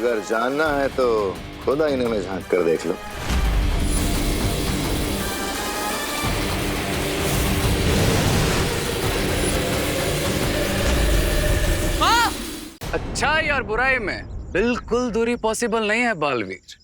अगर जानना है तो खुद आईने में झांक कर देख लो। अच्छाई और बुराई में बिल्कुल दूरी पॉसिबल नहीं है बालवीर।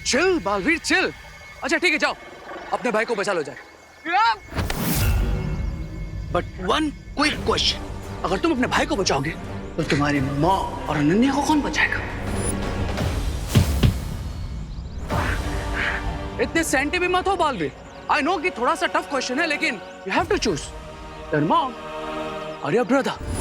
Chill Baalveer chill. अच्छा ठीक है जाओ, अपने भाई को बचा लो जाए। बट वन क्विक क्वेश्चन, अगर तुम अपने भाई को बचाओगे तो तुम्हारी माँ और अनन्या को कौन बचाएगा? इतने सेंटी भी मत हो बालवीर। आई नो कि थोड़ा सा टफ क्वेश्चन है, लेकिन you have to choose your mom और योर ब्रदर।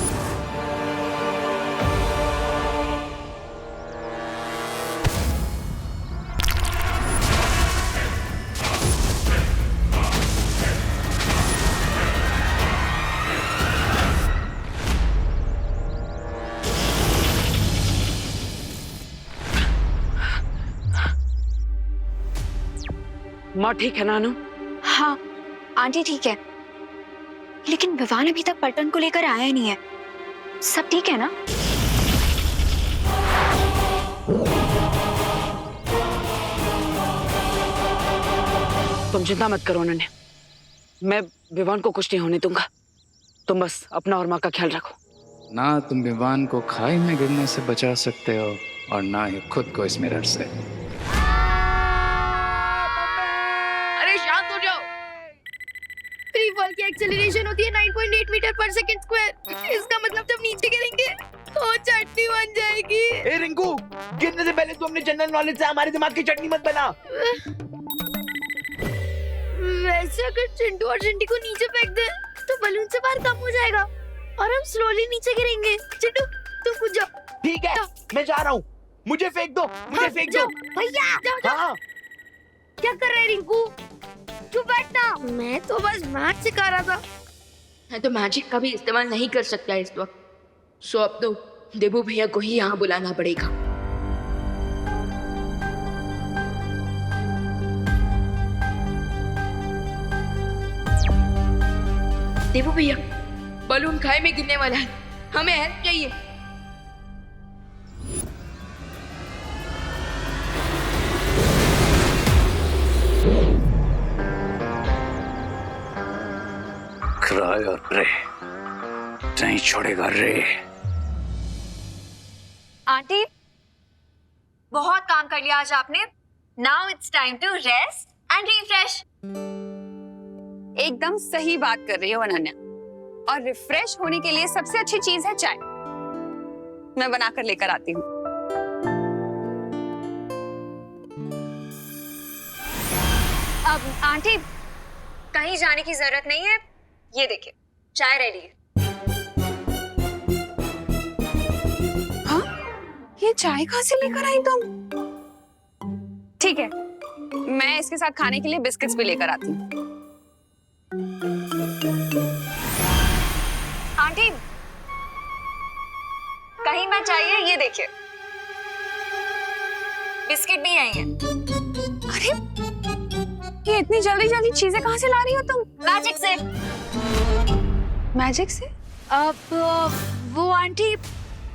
माँ ठीक है नानू? हाँ आंटी ठीक है, लेकिन विवान अभी तक पलटन को लेकर आया नहीं है। सब ठीक है ना? तुम चिंता मत करो अनन्या, मैं विवान को कुछ नहीं होने दूंगा। तुम बस अपना और माँ का ख्याल रखो। ना तुम विवान को खाई में गिरने से बचा सकते हो और ना ही खुद को इस मिरर से। फ्री फॉल की एक्सेलरेशन होती है 9.8 मीटर पर सेकंड स्क्वायर। इसका मतलब जब नीचे गिरेंगे तो चटनी बन जाएगी। ए रिंकू, गिरने से पहले तू अपने जनरल नॉलेज से हमारे दिमाग की चटनी मत बना। वैसे अगर चिंटू और चिंटी को नीचे फेंक दे तो बलून से बाहर कम हो जाएगा और हम स्लोली नीचे गिरेंगे। चिंटू तुम कूद जाओ। ठीक है मैं जा रहा हूँ, मुझे फेंक दो, मुझे फेंक दो भैया। जाओ जाओ। हाँ क्या कर रहे रिंकू? चुप बैठना। मैं तो बस मैथ सिखा रहा था। मैं तो मैजिक का भी इस्तेमाल नहीं कर सकता इस वक्त, सो अब तो देबू भैया को ही यहाँ बुलाना पड़ेगा। देबू भैया, बलून खाई में गिरने वाला है, हमें हेल्प चाहिए। क्राई और प्रे नहीं छोड़ेगा रे। आंटी बहुत काम कर लिया आज आपने। Now it's time to rest and refresh. एकदम सही बात कर रही हो अनन्या, और रिफ्रेश होने के लिए सबसे अच्छी चीज है चाय। मैं बनाकर लेकर आती हूँ। अब आंटी कहीं जाने की जरूरत नहीं है, ये देखिए चाय रेडी है। हाँ? ये चाय कहाँ से लेकर आई तुम? ठीक है, मैं इसके साथ खाने के लिए बिस्किट्स भी लेकर आती हूँ। आंटी कहीं मैं चाहिए, ये देखिए बिस्किट भी आई हैं। अरे ये इतनी जल्दी जल्दी चीजें कहाँ से ला रही हो तुम? मैजिक से। मैजिक से? अब वो आंटी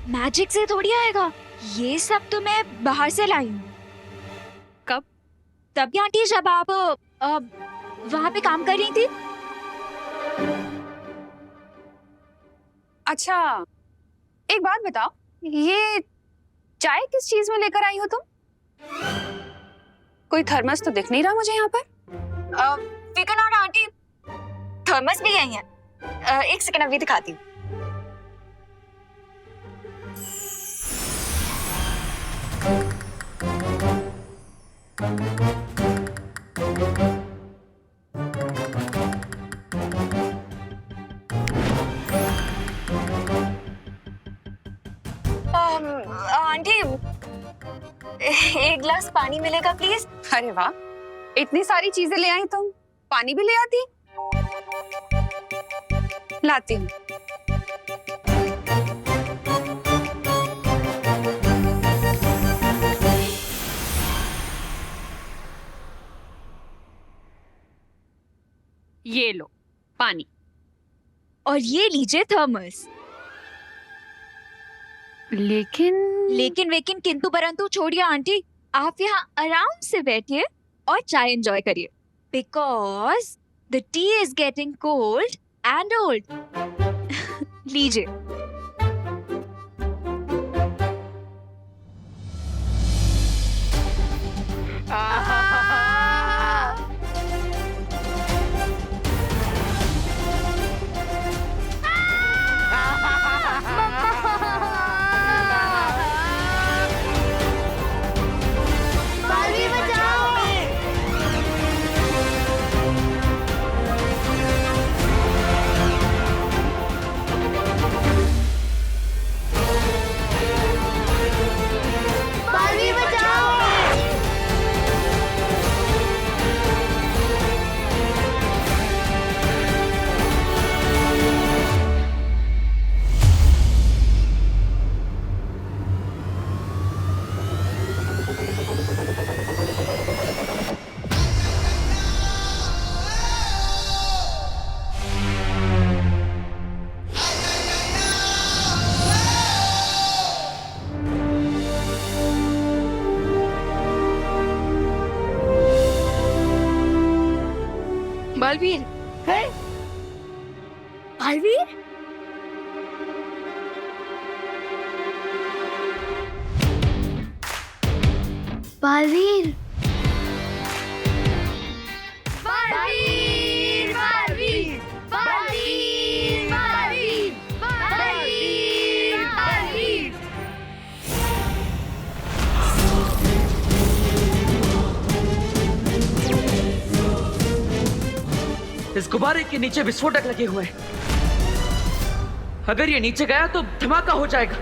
मैजिक से थोड़ी आएगा, ये सब तो मैं बाहर से लाई हूँ। कब? तभी आंटी जब आप वहाँ पे काम कर रही थी। अच्छा एक बात बताओ, ये चाय किस चीज में लेकर आई हो तुम? कोई थर्मस तो दिख नहीं रहा मुझे यहाँ पर। फिकर नॉट आंटी, थर्मस भी आई है। एक सेकंड अभी दिखाती हूँ। एक गिलास पानी मिलेगा प्लीज? अरे वाह, इतनी सारी चीजें ले आई तुम, पानी भी ले आती। लाती हूँ। ये लो पानी। और ये लीजिए थर्मस। लेकिन वेकिन किंतु परंतु छोड़िए आंटी, आप यहाँ आराम से बैठिए और चाय एंजॉय करिए, because the T is getting cold and old. लीजिए। बालवीर, है? बालवीर, बालवीर, बालवीर, बालवीर, बालवीर, बालवीर, बालवीर, बालवीर। इस गुब्बारे के नीचे विस्फोटक लगे हुए हैं। अगर ये नीचे गया तो धमाका हो जाएगा।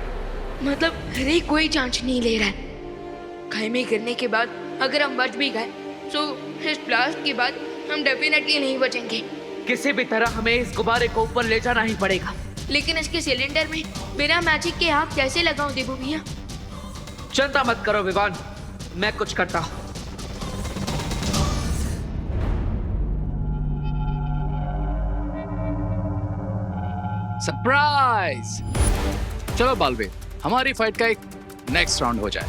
मतलब हरे कोई चांस नहीं ले रहा है। खाई गिरने के बाद अगर हम बच भी गए तो इस ब्लास्ट के बाद हम डेफिनेटली नहीं बचेंगे। किसी भी तरह हमें इस गुब्बारे को ऊपर ले जाना ही पड़ेगा। लेकिन इसके सिलेंडर में बिना मैजिक के आग कैसे लगाऊं देबू भैया? चिंता मत करो विवान, मैं कुछ करता हूँ। सरप्राइज! चलो बालवीर, हमारी फाइट का एक नेक्स्ट राउंड हो जाए।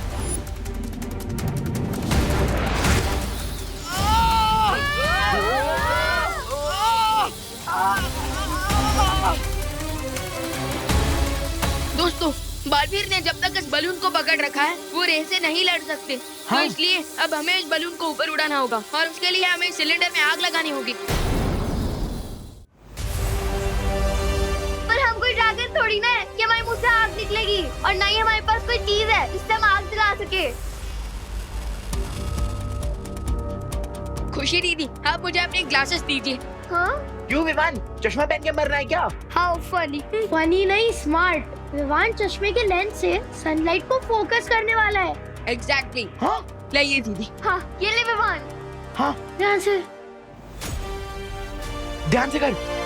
दोस्तों, बालवीर ने जब तक इस बलून को पकड़ रखा है वो रेस से नहीं लड़ सकते। तो इसलिए अब हमें इस बलून को ऊपर उड़ाना होगा और उसके लिए हमें सिलेंडर में आग लगानी होगी। पर हम कोई ड्रैगन थोड़ी ना है कि हमारे मुंह से आग निकलेगी, और ना ही हमारे पास कोई चीज है जिससे हम आग जला सके। खुशी दीदी, आप मुझे अपने ग्लासेस दीजिए। हाँ? क्यों विमान, चश्मा पहन के मरना है क्या? How funny. फनी नहीं, स्मार्ट। विमान चश्मे के लेंस से सनलाइट को फोकस करने वाला है। एग्जैक्टली। हाँ? लाइए दीदी। हाँ, ये ले विमान। हाँ? ध्यान से। ध्यान से कर।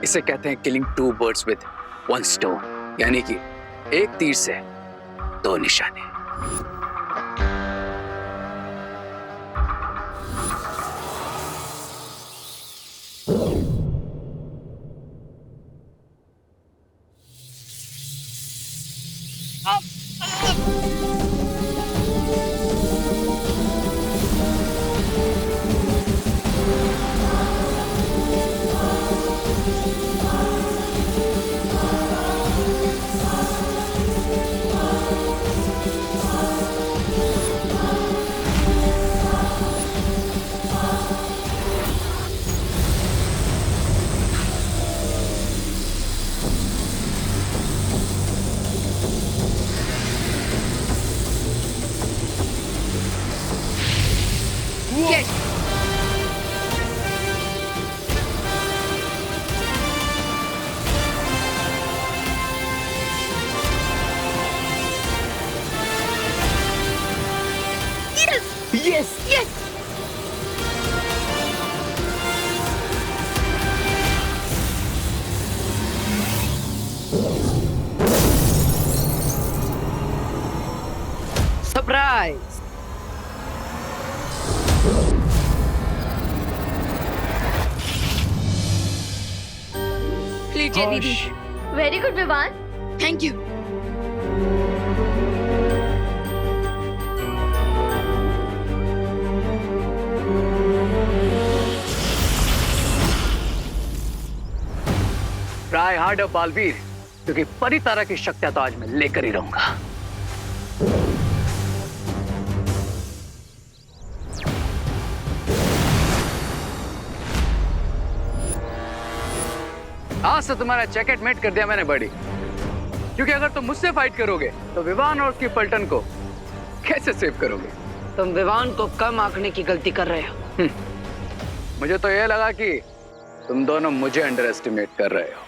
इसे कहते हैं killing two birds with one stone, यानी कि एक तीर से दो निशाने। सरप्राइज। लीजिए दीदी। Very good Vivaan. Thank you. Try harder Baalveer, क्योंकि परी तरह की शक्तियां तो आज मैं लेकर ही रहूंगा। आज से तुम्हारा जैकेट मेट कर दिया मैंने बड़ी, क्योंकि अगर तुम मुझसे फाइट करोगे तो विवान और उसकी पलटन को कैसे सेव करोगे? तुम विवान को कम आंकने की गलती कर रहे हो। मुझे तो यह लगा कि तुम दोनों मुझे अंडर एस्टिमेट कर रहे हो।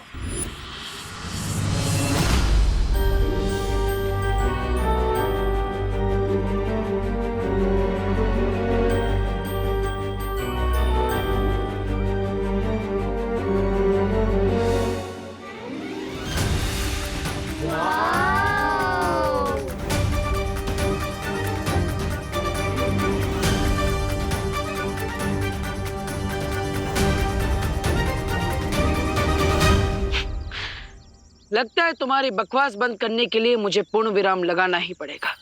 लगता है तुम्हारी बकवास बंद करने के लिए मुझे पूर्ण विराम लगाना ही पड़ेगा।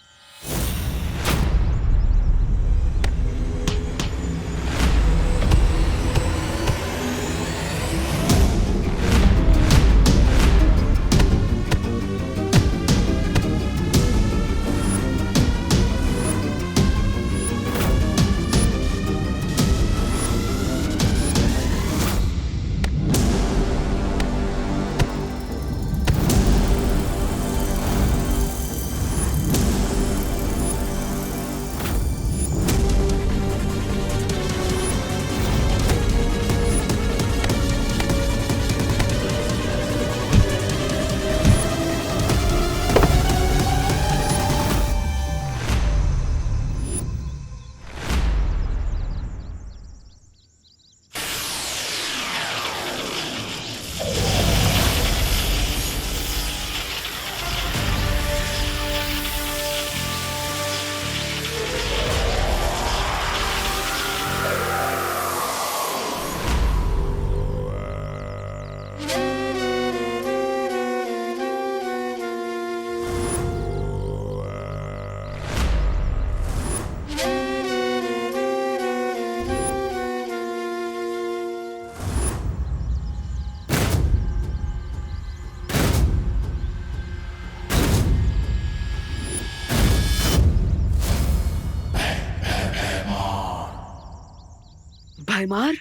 भैमार,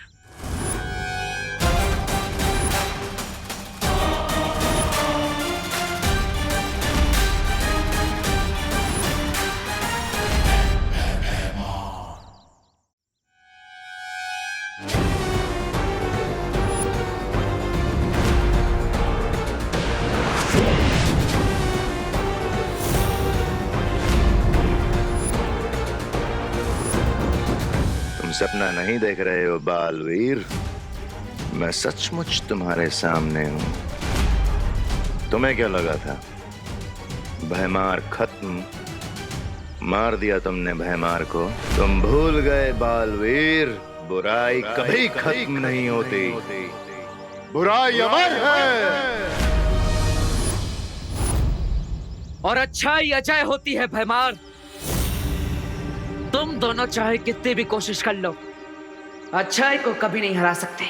सपना नहीं देख रहे हो बालवीर, मैं सचमुच तुम्हारे सामने हूं। तुम्हें क्या लगा था भैमार खत्म? मार दिया तुमने भैमार को। तुम भूल गए बालवीर, बुराई कभी खत्म नहीं होती, बुराई अमर है और अच्छाई अजय होती है भैमार। तुम दोनों चाहे कितनी भी कोशिश कर लो, अच्छाई को कभी नहीं हरा सकते।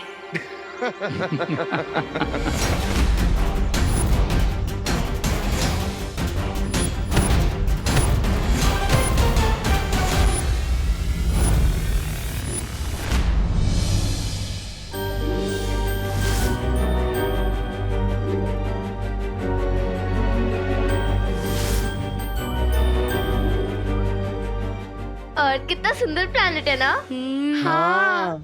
अर्थ कितना सुंदर प्लैनेट है ना। हाँ।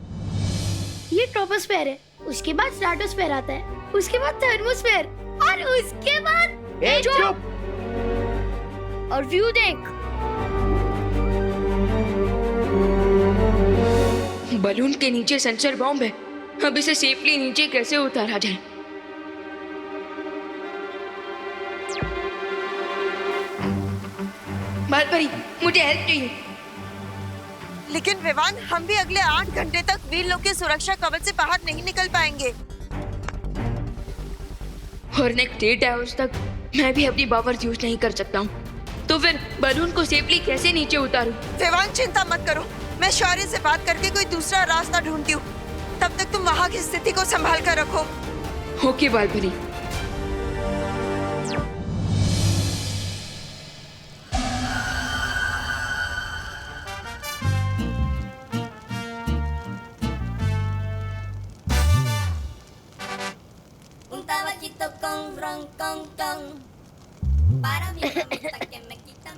ये ट्रोपोस्फेयर है, उसके बाद स्ट्रेटोस्फेयर आता है, उसके बाद थर्मोस्फेयर और उसके बाद चुप। और व्यू देख। बलून के नीचे सेंसर बॉम्ब है, अब इसे सेफली नीचे कैसे उतारा जाए? बालपरी, मुझे हेल्प चाहिए। लेकिन विवान, हम भी अगले 8 घंटे तक वीर लोग के सुरक्षा कवच से बाहर नहीं निकल पाएंगे। और नेक्स्ट 8 आवर्स तक मैं भी अपनी पावर्स यूज नहीं कर सकता हूँ। तो फिर बलून को सेफली कैसे नीचे उतारूं? विवान, चिंता मत करो, मैं शौर्य से बात करके कोई दूसरा रास्ता ढूंढती हूँ। तब तक तुम वहाँ की स्थिति को संभाल कर रखो। ओके बालपरी।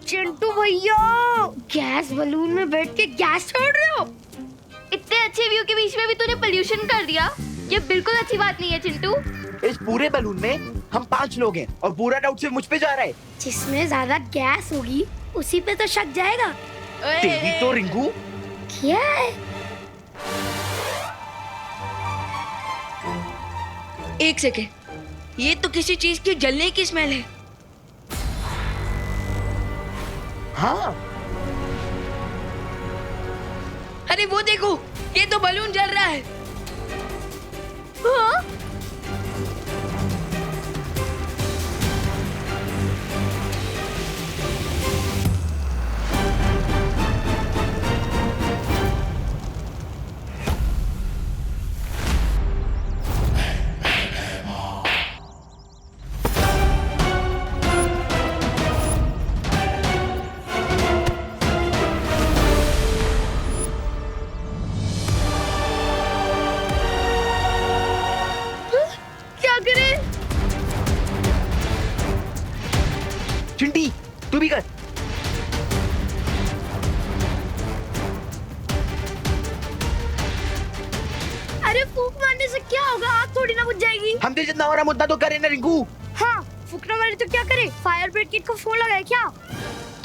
चिंटू भैया, गैस बलून में बैठ के गैस छोड़ रहे हो? इतने अच्छे व्यू के बीच में भी तूने पोल्यूशन कर दिया। ये बिल्कुल अच्छी बात नहीं है चिंटू। इस पूरे बलून में हम 5 लोग हैं और पूरा डाउट सिर्फ मुझ पे जा रहा है। जिसमें ज्यादा गैस होगी उसी पे तो शक जाएगा। तेरी तो रिंकू। क्या है? एक सेकेंड, ये तो किसी चीज के जलने की स्मेल है। हाँ, अरे वो देखो, ये तो बलून जल रहा है। हाँ? चिंटी तू भी कर। अरे फूंक मारने से क्या होगा? आग थोड़ी ना बुझ जाएगी। हमसे जितना हो रहा मुद्दा तो करे ना रिंकू। हाँ, फूकने वाले तो क्या करे? फायर ब्रिगेड को फोन लगाए क्या?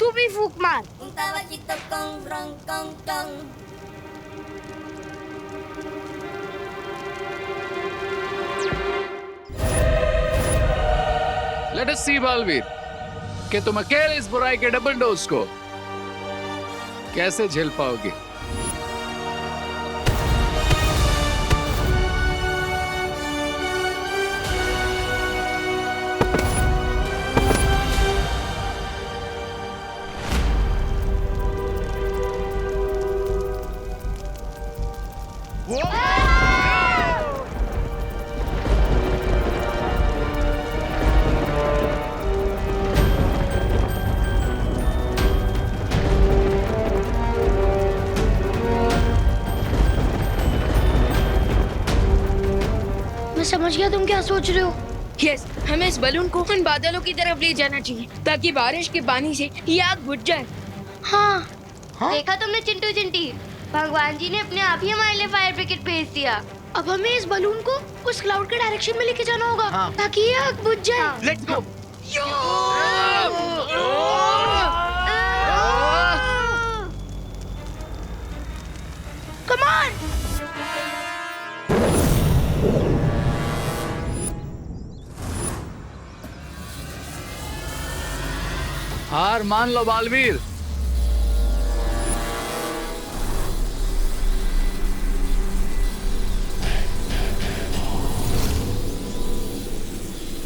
तू भी फूंक मार। लेट अस सी बालवीर कि तुम अकेले इस बुराई के डबल डोज को कैसे झेल पाओगे। मैं समझ गया तुम क्या सोच रहे हो। यस, हमें इस बलून को उन बादलों की तरफ ले जाना चाहिए ताकि बारिश के पानी से ये आग बुझ जाए। हाँ, देखा तुमने चिंटू चिंटी, भगवान जी ने अपने आप ही हमारे लिए फायर ब्रिगेड भेज दिया। अब हमें इस बलून को उस क्लाउड के डायरेक्शन में लेके जाना होगा। हाँ। ताकि ये आग बुझ जाए। Let's go. Come on. हार मान लो बालवीर।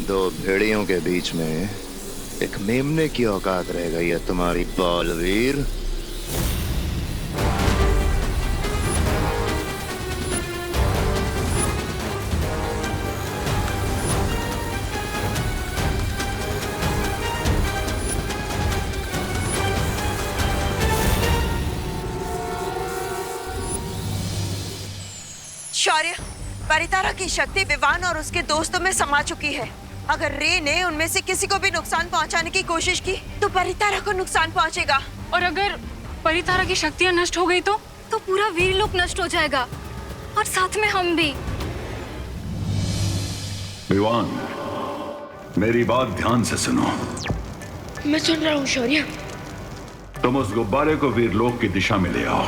दो भेड़ियों के बीच में एक मेमने की औकात रह गई है तुम्हारी बालवीर। शौर्य, परितारा की शक्ति विवान और उसके दोस्तों में समा चुकी है। अगर रे ने उनमें से किसी को भी नुकसान पहुंचाने की कोशिश की तो परितारा को नुकसान पहुंचेगा। और अगर परितारा की शक्तियां नष्ट हो गई तो पूरा वीरलोक नष्ट हो जाएगा और साथ में हम भी। विवान, मेरी बात ध्यान से सुनो। मैं सुन रहा हूँ शौर्य। तुम उस गुब्बारे को वीरलोक की दिशा में ले आओ।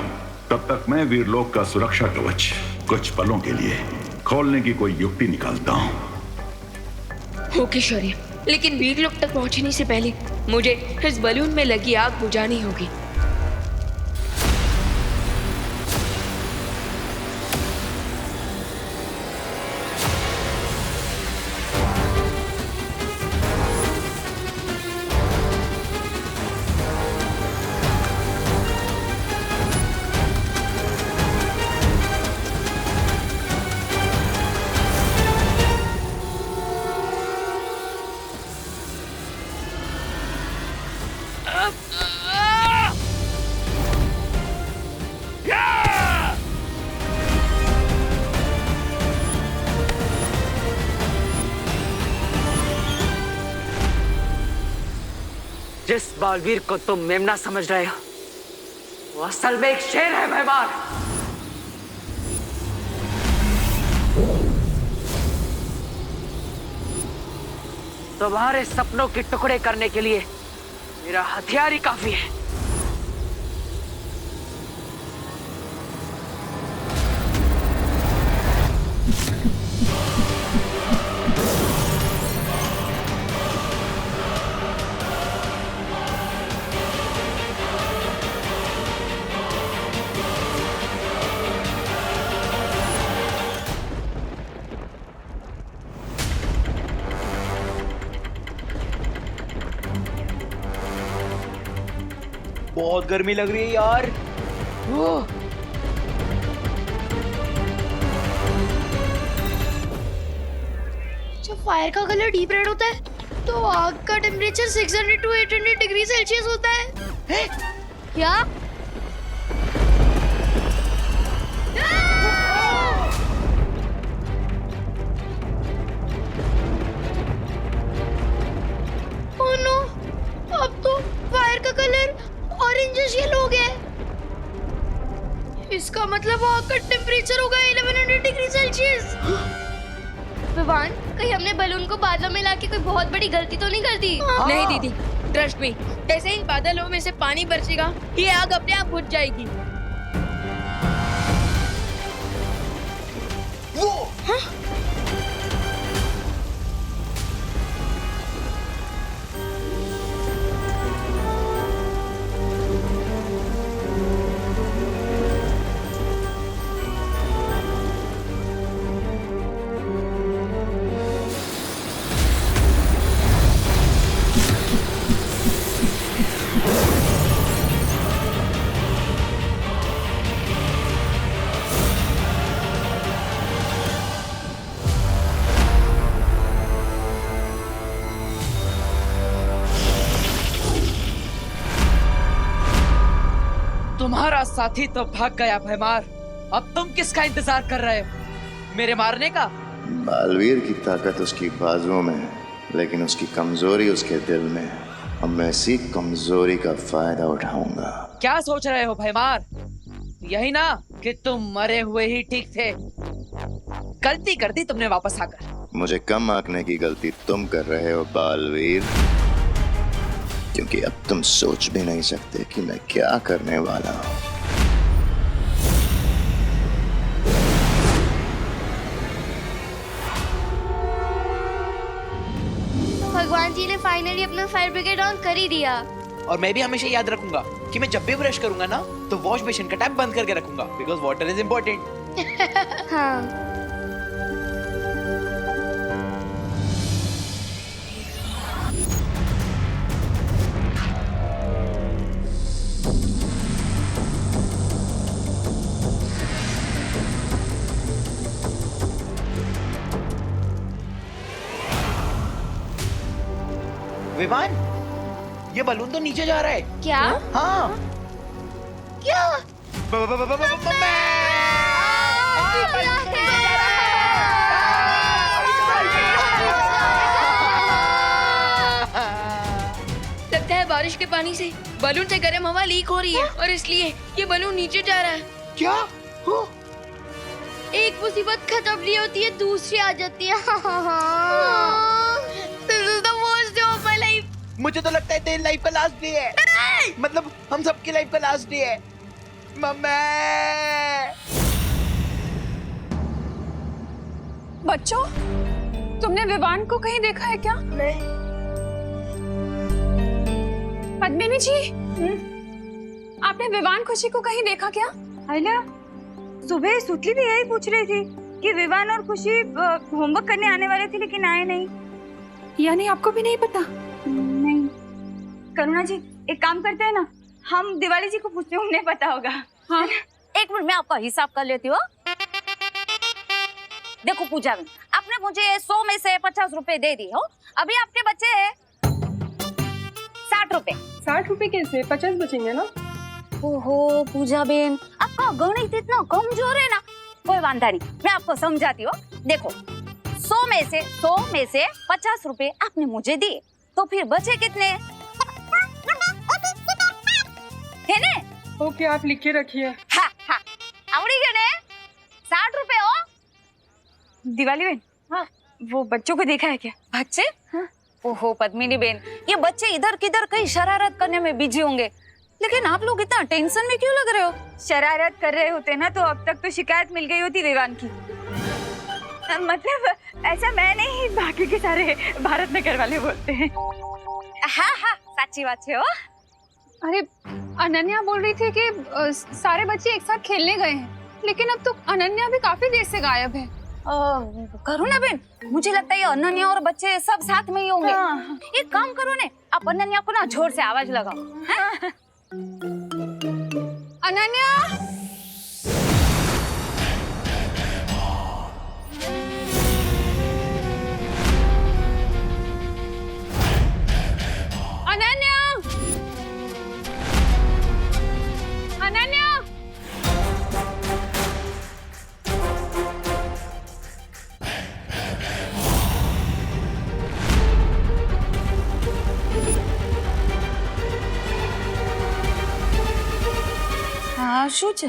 तब तक मैं वीरलोक का सुरक्षा कवच कुछ पलों के लिए खोलने की कोई युक्ति निकालता हूँ। ओके शौर्य, लेकिन वीरलोक तक पहुंचने से पहले मुझे इस बलून में लगी आग बुझानी होगी। जिस बालवीर को तुम मेमना समझ रहे हो वो असल में एक शेर है भैमार। तुम्हारे सपनों के टुकड़े करने के लिए मेरा हथियार ही काफी है। बहुत गर्मी लग रही है यार। जब फायर का कलर डीप रेड होता है तो आग का टेम्परेचर 600 to 800 डिग्री सेल्सियस होता है। क्या? ओह नो, अब तो फायर का कलर ऑरेंजिश येलो हो गया है। इसका मतलब आग का टेम्परेचर होगा 1100 डिग्री सेल्सियस। विवान, कहीं हमने बलून को बादलों में लाके कोई बहुत बड़ी गलती तो नहीं कर दी? नहीं दीदी, ट्रस्ट मी, जैसे ही बादलों में से पानी बरसेगा ये आग अपने आप बुझ जाएगी। वो तुम्हारा साथी तो भाग गया भैमार। अब तुम किसका इंतजार कर रहे हो? मेरे मारने का? बालवीर की ताकत उसकी बाजुओं में है, लेकिन उसकी कमजोरी उसके दिल में है। अब मैं इसी कमजोरी का फायदा उठाऊंगा। क्या सोच रहे हो भैमार? यही ना कि तुम मरे हुए ही ठीक थे। गलती कर दी तुमने वापस आकर। मुझे कम आंकने की गलती तुम कर रहे हो बालवीर, क्योंकि अब तुम सोच भी नहीं सकते कि मैं क्या करने वाला हूं। भगवान जी ने फाइनली अपना फायर ब्रिगेड ऑन कर ही दिया। और मैं भी हमेशा याद रखूंगा कि मैं जब भी ब्रश करूंगा ना तो वॉश बेसिन का टैप बंद करके रखूंगा, बिकॉज वाटर इज इम्पोर्टेंट। हाँ। विमान, ये बलून तो नीचे जा रहा है। क्या? हाँ। क्या? लगता है बारिश के पानी से बलून से गर्म हवा लीक हो रही है और इसलिए ये बलून नीचे जा रहा है। क्या? एक मुसीबत खत्म नहीं होती है, दूसरी आ जाती है। This is the worst day of my life. मुझे तो लगता है तेरी लाइफ का लास्ट डे है। मतलब हम सबकी लाइफ का लास्ट डे है। मम्मी। बच्चों, तुमने विवान को कहीं देखा है क्या? नहीं। पद्मिनी जी, आपने विवान खुशी को कहीं देखा क्या? आइला, सुबह सुतली भी यही पूछ रही थी कि विवान और खुशी होमवर्क करने आने वाले थे लेकिन आए नहीं। यानी आपको भी नहीं पता? नहीं। करुणा जी, एक काम करते हैं ना, हम दिवाली जी को पूछते हैं, उन्हें पता होगा। हाँ। एक मिनट में आपका हिसाब कर लेती हूँ। देखो पूजा बहन, आपने मुझे 100 में से 50 रुपए दे दी हो। अभी आपके बचे हैं 60 रुपए। 60 रुपए कैसे? 50 बचेंगे ना। ओहो पूजा बहन, आपका गणित इतना कमजोर है ना। कोई वांधा नहीं, मैं आपको समझाती हूँ। देखो 100 में से 50 रुपए आपने मुझे दिए, तो फिर बचे कितने है ने? ओके, आप लिख के रखिए। हाँ हाँ, आवड़ी गए ने 60 रुपए हो। दिवाली बहन, हाँ, वो बच्चों को देखा है क्या? बच्चे? हाँ। ओहो पद्मिनी बहन, ये बच्चे इधर किधर कहीं शरारत करने में बिजी होंगे, लेकिन आप लोग इतना टेंशन में क्यों लग रहे हो? शरारत कर रहे होते ना तो अब तक तो शिकायत मिल गई होती विवान की। मतलब ऐसा मैं नहीं, बाकी के सारे भारत नगर वाले बोलते हैं। हाँ हाँ, सच्ची बात है। अरे अनन्या बोल रही थी कि सारे बच्चे एक साथ खेलने गए हैं, लेकिन अब तो अनन्या भी काफी देर से गायब है। करुणा बहन, मुझे लगता है ये अनन्या और बच्चे सब साथ में ही होंगे। हाँ। एक काम करो ने, आप अनन्या को ना जोर से आवाज लगाओ। हाँ? अनन्या, अनन्या, अनन्या। हाँ શું છે?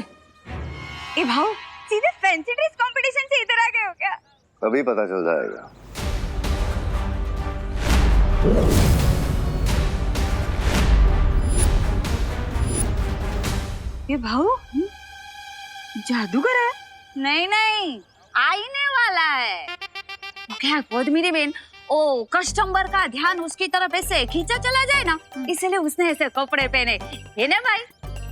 ए भाऊ, सीधे फैंसी ड्रेस कंपटीशन से इधर आ गए हो क्या? अभी पता चल जाएगा। ए भाऊ, जादूगर है? नहीं नहीं, आईने वाला है। क्या पद्मिनी बहन, ओ कस्टमर का ध्यान उसकी तरफ ऐसे खींचा चला जाए ना, इसलिए उसने ऐसे कपड़े पहने। ये ना भाई,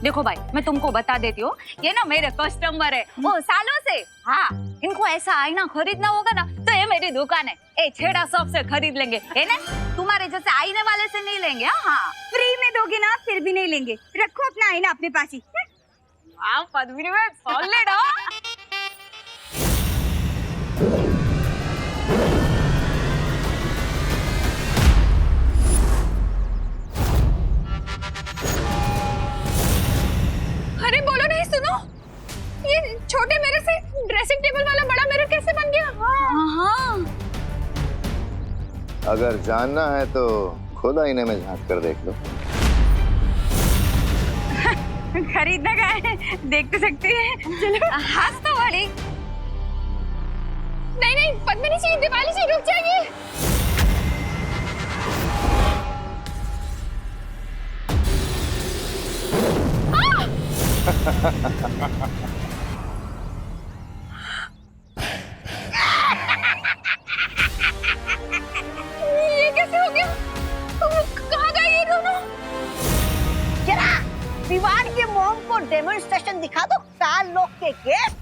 देखो भाई, मैं तुमको बता देती हूँ, ये ना मेरे कस्टमर है वो सालों से। हाँ, इनको ऐसा आईना खरीदना होगा ना तो ये मेरी दुकान है, ए छेड़ा शॉप से खरीद लेंगे, है ना? तुम्हारे जैसे आईने वाले से नहीं लेंगे। हाँ, फ्री में दोगे ना, फिर भी नहीं लेंगे। रखो अपना आईना अपने पास ही। वाह पद्मिनी बहन, सॉलिड हो। अरे बोलो नहीं, सुनो, ये छोटे मिरर से ड्रेसिंग टेबल वाला बड़ा मिरर कैसे बन गया? हाँ। अगर जानना है तो खुद आईने में झांक कर देख लो। खरीदना क्या है, देख तो सकती है। चलो। हाथ तो वाली। नहीं नहीं पद्मिनी जी, दिवाली जी रुक जाइए। ये कैसे हो गया? कहाँ गए ये दोनों? जरा विवान के मॉम को डेमोन्स्ट्रेशन दिखा दो, 4 लोग के गेस्ट।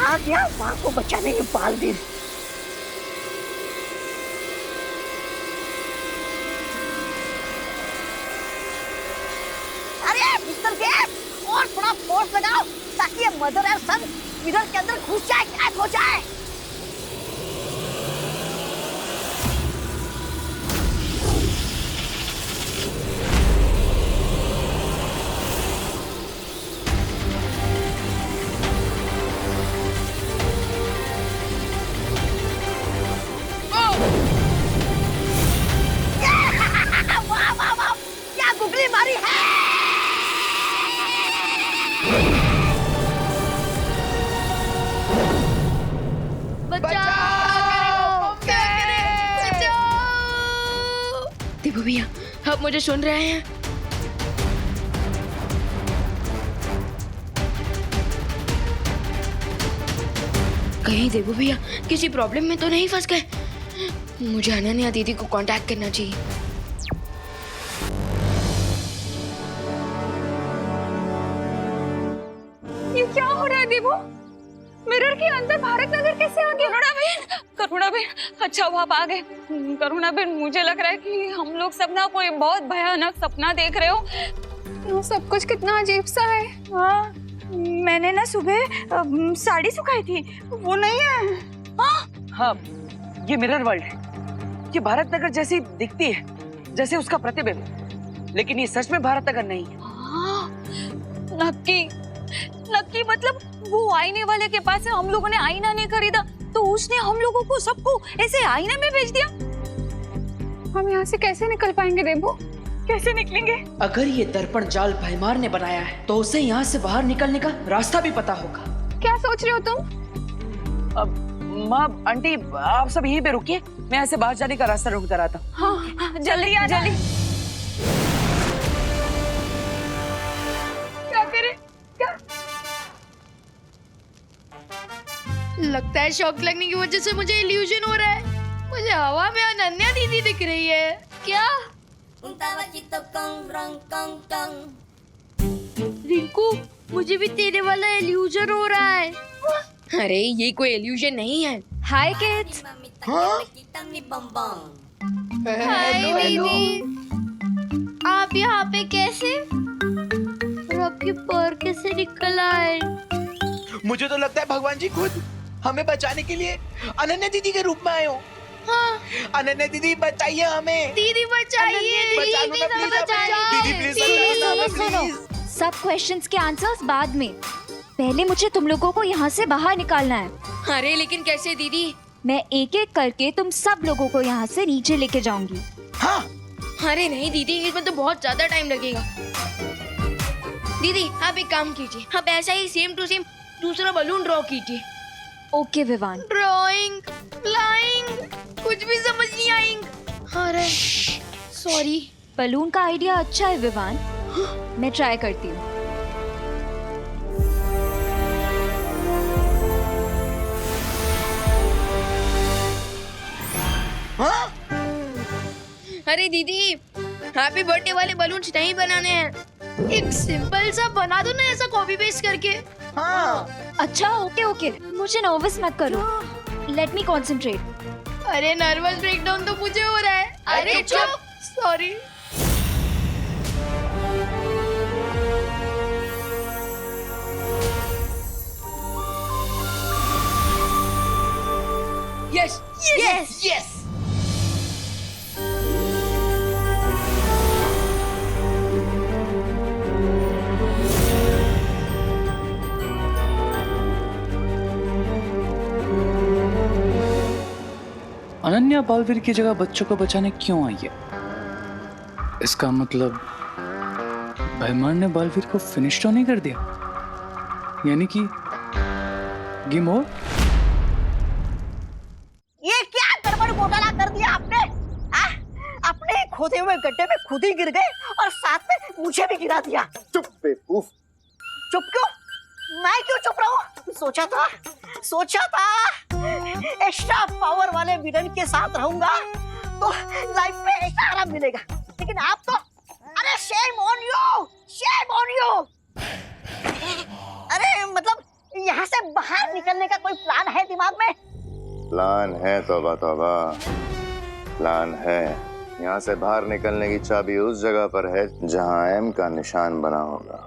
आ गया माँ को बचाने के पाल दिन। कि ये मदर और सन मिरर के अंदर घुस जाए, गायब हो जाए। वाह वाह वाह, क्या गुगली मारी है। देवू भैया, आप मुझे सुन रहे हैं? कहीं देवू भैया किसी प्रॉब्लम में तो नहीं फंस गए? मुझे अनन्या दीदी को कांटेक्ट करना चाहिए। ये क्या हो रहा है देवू? मिरर के अंदर भारत नगर कैसे आ गया? करुणा बहन, अच्छा हुआ आप आ गए। करुणा बहन, मुझे लग रहा है कि हम लोग सब ना कोई बहुत भयानक सपना देख रहे हो। ये सब कुछ कितना अजीब सा है। हाँ, मैंने ना सुबह साड़ी सुखाई थी, वो नहीं है। हाँ, ये मिरर वर्ल्ड है। ये भारत नगर जैसी दिखती है, जैसे उसका प्रतिबिंब, लेकिन ये सच में भारत नगर नहीं है। नक्की मतलब वो आईने वाले के पास से हम लोगों ने आईना नहीं खरीदा तो उसने हम लोगों को सबको ऐसे आईने में भेज दिया। हम यहाँ से कैसे निकल पाएंगे देवू? कैसे निकलेंगे? अगर ये दर्पण जाल भैमार ने बनाया है तो उसे यहाँ से बाहर निकलने का रास्ता भी पता होगा। क्या सोच रहे हो तुम? माँ, आंटी, आप सब यहीं पे रुकिए, मैं यहाँ से बाहर जाने का रास्ता ढूंढता रहता हूँ। हाँ, जल्दी आ जल्दी। क्या करें? क्या? लगता है शॉक लगने की वजह से मुझे इल्यूजन हो रहा है। मुझे हवा में अनन्या दीदी दिख रही है। क्या? रिंकू, मुझे भी तेरे वाला इल्यूजन हो रहा है। अरे ये कोई इल्यूजन नहीं है। हाय किड्स। हाय दीदी, आप यहाँ पे कैसे? और आपके पैर कैसे निकल आए? मुझे तो लगता है भगवान जी खुद हमें बचाने के लिए अनन्या दीदी के रूप में आए हो। हाँ। अनन्या दीदी बचाइए हमें। दीदी बचाइए, दीदी प्लीज, सुनो, सब क्वेश्चंस के आंसर्स बाद में। पहले मुझे तुम लोगों को यहाँ से बाहर निकालना है। अरे लेकिन कैसे दीदी? मैं एक एक करके तुम सब लोगों को यहाँ से नीचे लेके जाऊंगी। हाँ। अरे नहीं दीदी, इसमें तो बहुत ज्यादा टाइम लगेगा। दीदी आप एक काम कीजिए, आप ऐसा ही सेम टू सेम दूसरा बलून ड्रॉ कीजिए। ओके विवान। ड्राइंग, फ्लाइंग, कुछ भी समझ नहीं आएंगे। अरे सॉरी। बलून का आइडिया अच्छा है विवान, मैं ट्राई करती हूँ। अरे दीदी, हैप्पी बर्थडे वाले बलून्स नहीं बनाने हैं। एक सिंपल सा बना दो ना, ऐसा कॉपी पेस्ट करके। हाँ। अच्छा ओके, मुझे नर्वस मत करो। Let me concentrate. अरे नर्वस ब्रेकडाउन तो मुझे हो रहा है। अरे चुप। Sorry. Yes yes yes. Ananya Baalveer की जगह बच्चों को बचाने क्यों आई है? इसका मतलब भैमार ने बालवीर को फिनिश तो नहीं कर दिया, यानी कि गेम ओवर। ये क्या गड़बड़ घोटाला कर दिया आपने? अपने खोदे हुए गड्ढे में खुद ही गिर गए और साथ में मुझे भी गिरा दिया। चुप बेवकूफ। चुप क्यों? मैं क्यों चुप रहूं? सोचा था एक्स्ट्रा पावर वाले विलन के साथ रहूंगा तो लाइफ में एक्स्ट्रा आराम मिलेगा, लेकिन आप तो, अरे शेम ऑन यू। अरे मतलब यहाँ से बाहर निकलने का कोई प्लान है दिमाग में? प्लान है, तौबा तौबा प्लान है। यहाँ से बाहर निकलने की चाबी उस जगह पर है जहाँ एम का निशान बना होगा।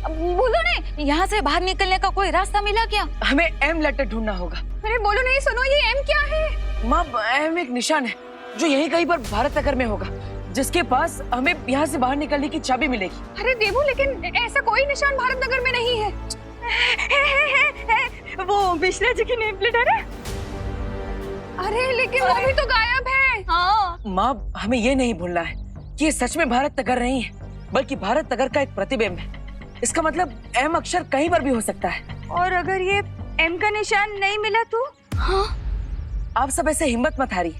बोलो ने, यहाँ से बाहर निकलने का कोई रास्ता मिला क्या? हमें एम लेटर ढूंढना होगा। अरे बोलो नहीं, सुनो, ये एम क्या है? माँ, एम एक निशान है जो यहीं कहीं पर भारत नगर में होगा, जिसके पास हमें यहाँ से बाहर निकलने की चाबी मिलेगी। अरे देवू, लेकिन ऐसा कोई निशान भारत नगर में नहीं है। वो मिश्रा जी की नेम प्लेट है ना? अरे लेकिन वो भी तो गायब है। हाँ। माँ, हमें ये नहीं भूलना है कि ये सच में भारत नगर नहीं है, बल्कि भारत नगर का एक प्रतिबिंब है। इसका मतलब एम अक्षर कहीं पर भी हो सकता है। और अगर ये एम का निशान नहीं मिला तो? हाँ? आप सब ऐसे हिम्मत मत हारिए।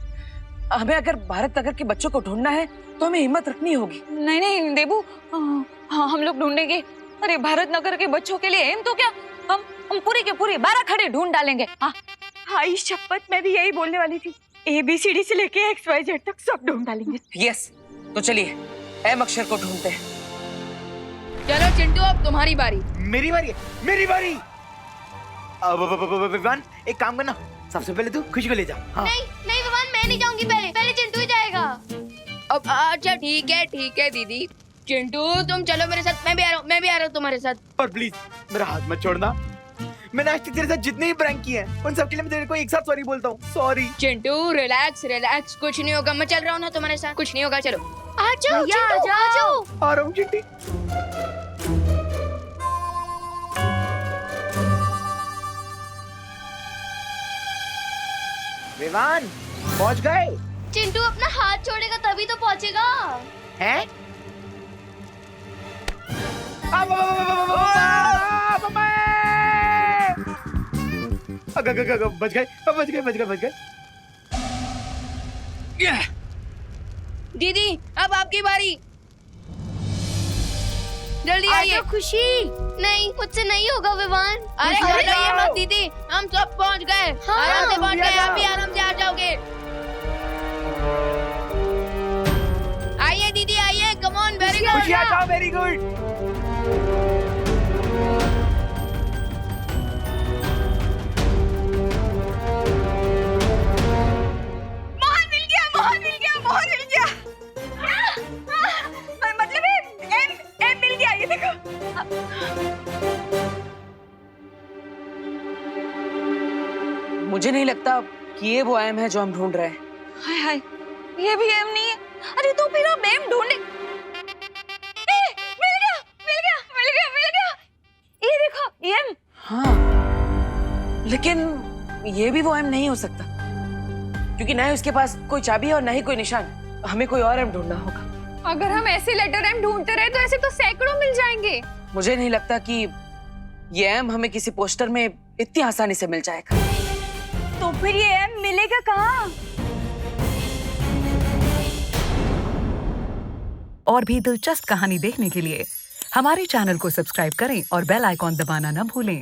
हमें अगर भारत नगर के बच्चों को ढूंढना है तो हमें हिम्मत रखनी होगी। नहीं नहीं देवू, हाँ हम लोग ढूंढेंगे। अरे भारत नगर के बच्चों के लिए एम तो क्या, हम पूरी के पूरी 12 खड़े ढूंढ डालेंगे। हाँ हाँ, इस शपथ मैं भी यही बोलने वाली थी। ABCD से लेके XYZ तक सब ढूंढ डालेंगे। यस, तो चलिए एम अक्षर को ढूंढते हैं। चलो चिंटू, अब तुम्हारी बारी। मेरी बारी है, मेरी बारी। विवान, एक काम करना, सबसे पहले तू खुशी को ले जा। हाँ। नहीं नहीं विवान, मैं नहीं जाऊंगी, पहले चिंटू ही जाएगा। अब अच्छा ठीक है दीदी। चिंटू तुम चलो मेरे साथ, मैं भी आ रहा हूँ तुम्हारे साथ। और प्लीज मेरा हाथ मत छोड़ना। मैंने आज तक तेरे साथ जितने भी प्रैंक किए हैं उन सब के लिए मैं तेरे को एक साथ सॉरी बोलता हूँ। सॉरी। चिंटू रिलैक्स, कुछ नहीं होगा। मैं चल रहा हूँ ना तुम्हारे साथ, कुछ नहीं होगा। चलो आ जाओ चिंटू, आ जाओ। आ रहा हूँ चिंटी। विवान, पहुंच गए? चिंटू अपना हाथ छोड़ेगा तभी तो पहुंचेगा। हैं? बच गए। दीदी अब आपकी बारी, जल्दी आइए। खुशी, नहीं मुझसे नहीं होगा विवान। अरे घबराइए मत दीदी, हम सब पहुंच गए। हाँ, आराम से पहुंच गए, आप भी आराम से आ जाओगे। आइए दीदी आइए, come on, very good. Very good. Mohan मिल गया। मतलब एम मिल गया, ये देखो। मुझे नहीं लगता कि ये वो एम है जो हम ढूंढ रहे हैं। हाय हाय, ये भी एम नहीं है। अरे तो फिर हम एम ढूंढे। मिल गया। ये देखो एम। हाँ, लेकिन ये भी वो एम नहीं हो सकता, क्योंकि ना ही उसके पास कोई चाबी है और ना ही कोई निशान। हमें कोई और एम ढूंढना होगा। अगर हम ऐसे लेटर एम ढूंढते रहे तो ऐसे तो सैकड़ों मिल जाएंगे। मुझे नहीं लगता कि ये एम हमें किसी पोस्टर में इतनी आसानी से मिल जाएगा। तो फिर ये एम मिलेगा कहाँ? और भी दिलचस्प कहानी देखने के लिए हमारे चैनल को सब्सक्राइब करें और बेल आइकॉन दबाना न भूलें।